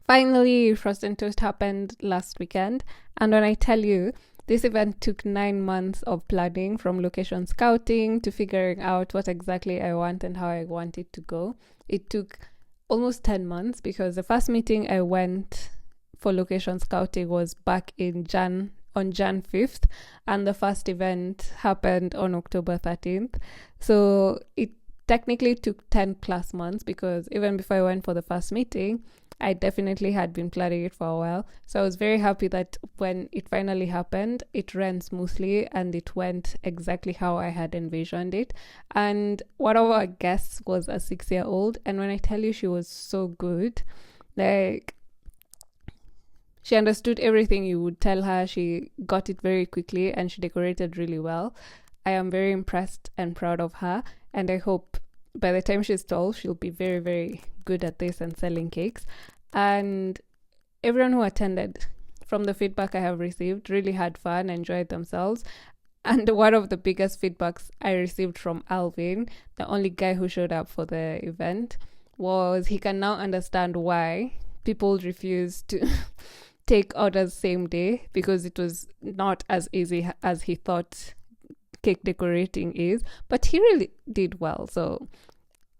Finally, Frost and Toast happened last weekend. And when I tell you, this event took 9 months of planning, from location scouting to figuring out what exactly I want and how I want it to go. It took almost 10 months because the first meeting I went for location scouting was back on Jan 5th, and the first event happened on October 13th. So it technically took 10 plus months, because even before I went for the first meeting, I definitely had been planning it for a while. So I was very happy that when it finally happened, it ran smoothly and it went exactly how I had envisioned it. And one of our guests was a 6-year-old. And when I tell you, she was so good, like, she understood everything you would tell her. She got it very quickly and she decorated really well. I am very impressed and proud of her. And I hope by the time she's 12, she'll be very, very good at this and selling cakes. And everyone who attended, from the feedback I have received, really had fun, enjoyed themselves. And one of the biggest feedbacks I received from Alvin, the only guy who showed up for the event, was he can now understand why people refuse to take orders same day, because it was not as easy as he thought cake decorating is. But he really did well, so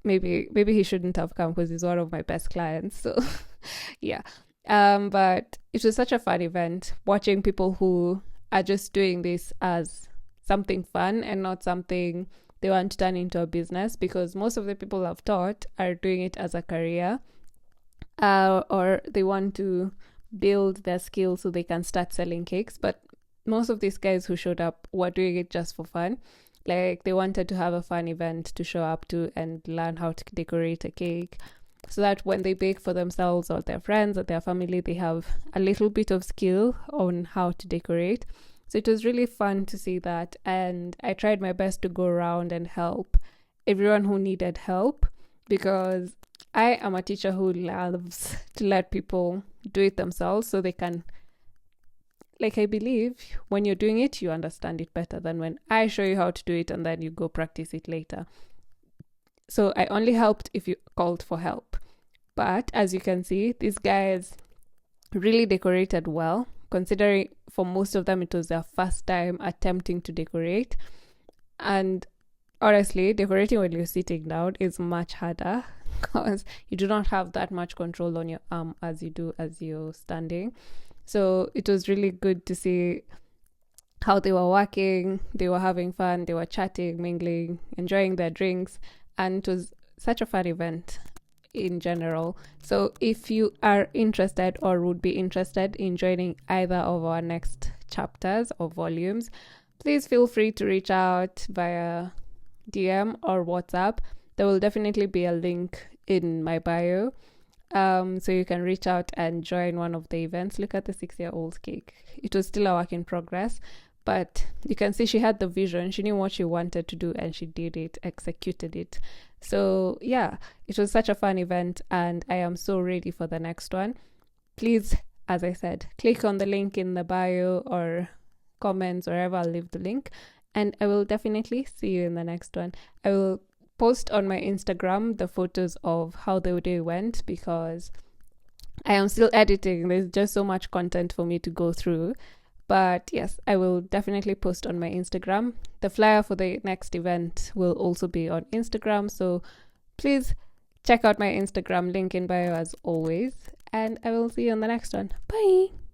maybe he shouldn't have come, because he's one of my best clients. So yeah, but it was such a fun event, watching people who are just doing this as something fun and not something they want to turn into a business, because most of the people I've taught are doing it as a career, or they want to build their skills so they can start selling cakes. But most of these guys who showed up were doing it just for fun. Like, they wanted to have a fun event to show up to and learn how to decorate a cake, so that when they bake for themselves or their friends or their family, they have a little bit of skill on how to decorate. So it was really fun to see that. And I tried my best to go around and help everyone who needed help, because I am a teacher who loves to let people do it themselves so they can, like, I believe when you're doing it, you understand it better than when I show you how to do it and then you go practice it later. So I only helped if you called for help. But as you can see, these guys really decorated well, considering for most of them it was their first time attempting to decorate. And honestly, decorating when you're sitting down is much harder, because you do not have that much control on your arm as you do as you're standing. So it was really good to see how they were working, they were having fun, they were chatting, mingling, enjoying their drinks, and it was such a fun event in general. So if you are interested or would be interested in joining either of our next chapters or volumes, please feel free to reach out via DM or WhatsApp. There will definitely be a link in my bio. So you can reach out and join one of the events. Look at the 6-year-old cake. It was still a work in progress, but you can see she had the vision. She knew what she wanted to do and she did it, executed it. So yeah, it was such a fun event and I am so ready for the next one. Please, as I said, click on the link in the bio or comments, wherever. I'll leave the link, and I will definitely see you in the next one. I will post on my Instagram the photos of how the day went, because I am still editing. There's just so much content for me to go through. But yes, I will definitely post on my Instagram. The flyer for the next event will also be on Instagram. So please check out my Instagram, link in bio as always. And I will see you on the next one. Bye.